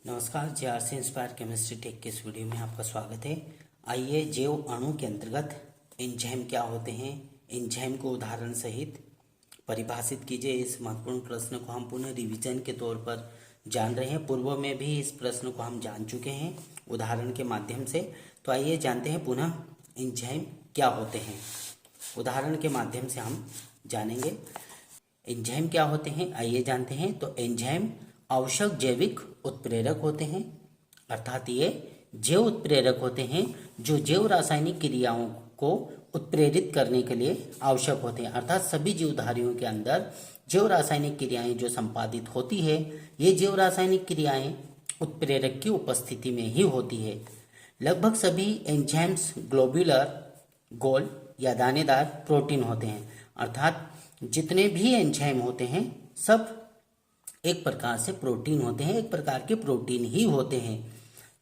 नमस्कार, JRC inspire chemistry take के इस वीडियो में आपका स्वागत है। आइए जैव अणु के अंतर्गत एंजाइम क्या होते हैं, एंजाइम को उदाहरण सहित परिभाषित कीजिए। इस महत्वपूर्ण प्रश्न को हम पुनः रिवीजन के तौर पर जान रहे हैं। पूर्व में भी इस प्रश्न को हम जान चुके हैं उदाहरण के माध्यम से। तो आइए जानते हैं पुनः एंजाइम क्या होते हैं। उदाहरण के माध्यम से हम जानेंगे एंजाइम क्या होते हैं। आइए जानते हैं। तो एंजाइम आवश्यक जैविक उत्प्रेरक होते हैं, अर्थात ये जैव उत्प्रेरक होते हैं जो जैव रासायनिक क्रियाओं को उत्प्रेरित करने के लिए आवश्यक होते हैं। अर्थात सभी जीवधारियों के अंदर जैव रासायनिक क्रियाएं जो संपादित होती है, ये जैव रासायनिक क्रियाएं उत्प्रेरक की उपस्थिति में ही होती है। लगभग सभी एंजाइम्स ग्लोब्यूलर, गोल या दानेदार प्रोटीन होते हैं। अर्थात जितने भी एंजाइम होते हैं सब एक प्रकार से प्रोटीन होते हैं, एक प्रकार के प्रोटीन ही होते हैं।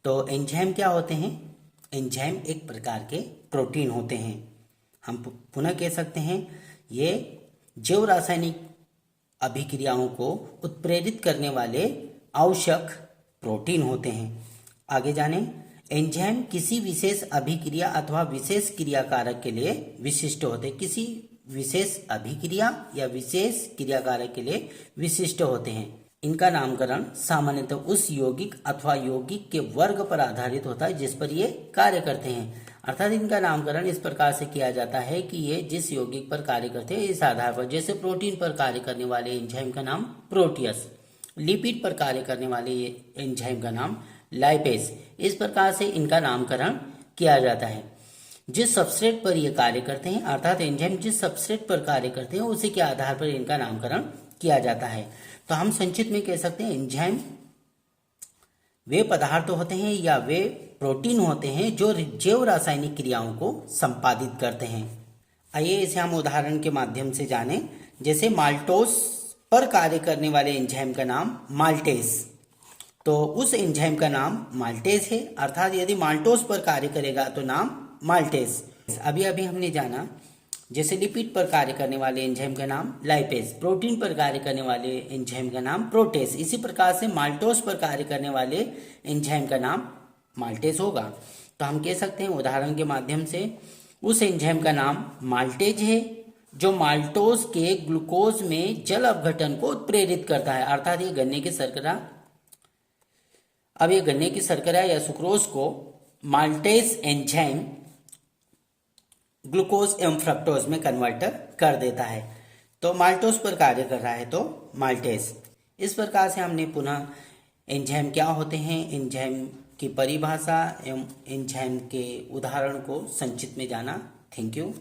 तो एंजाइम क्या होते हैं? एंजाइम एक प्रकार के प्रोटीन होते हैं। हम पुनः कह सकते हैं ये जैव रासायनिक अभिक्रियाओं को उत्प्रेरित करने वाले आवश्यक प्रोटीन होते हैं। आगे जानें। एंजाइम किसी विशेष अभिक्रिया अथवा विशेष क्रियाकारक के लिए विशिष्ट होते हैं। किसी विशेष अभिक्रिया या विशेष क्रियाकारक के लिए विशिष्ट होते हैं। इनका नामकरण सामान्यतः उस यौगिक अथवा यौगिक के वर्ग पर आधारित होता है जिस पर ये कार्य करते हैं। अर्थात इनका नामकरण इस प्रकार से किया जाता है कि ये जिस यौगिक पर कार्य करते हैं इस आधार पर, जैसे प्रोटीन पर कार्य करने वाले एंजाइम का नाम प्रोटियस, लिपिड पर कार्य करने वाले एंजाइम का नाम लाइपेज। इस प्रकार से इनका नामकरण किया जाता है। जिस सबस्ट्रेट पर ये कार्य करते हैं, अर्थात एंजाइम जिस सबस्ट्रेट पर कार्य करते हैं उसी के आधार पर इनका नामकरण किया जाता है। तो हम संक्षिप्त में कह सकते हैं एंजाइम वे पदार्थ होते हैं या वे प्रोटीन होते हैं जो जैव रासायनिक क्रियाओं को संपादित करते हैं। आइए इसे हम उदाहरण के माध्यम से जानें। जैसे माल्टोस पर कार्य करने वाले एंजाइम का नाम माल्टेज, तो उस एंजाइम का नाम माल्टेज है। अर्थात यदि माल्टोस पर कार्य करेगा तो नाम माल्टेज। अभी हमने जाना जैसे लिपिड पर कार्य करने वाले एंजाइम का नाम लाइपेज, प्रोटीन पर कार्य करने वाले एंजाइम का नाम प्रोटेज। इसी प्रकार से माल्टोस पर कार्य करने वाले एंजाइम का नाम माल्टेज होगा। तो हम कह सकते हैं उदाहरण के माध्यम से उस एंजाइम का नाम माल्टेज है जो माल्टोस के ग्लूकोज में जल अपघटन को उत्प्रेरित करता है। अर्थात ये गन्ने की शर्करा या सुक्रोज को माल्टेज एंजाइम ग्लूकोज एवं फ्रक्टोज में कन्वर्टर कर देता है। तो माल्टोस पर कार्य कर रहा है तो माल्टेज। इस प्रकार से हमने पुनः एंजाइम क्या होते हैं, एंजाइम की परिभाषा एवं एंजाइम के उदाहरण को संक्षिप्त में जाना। Thank you.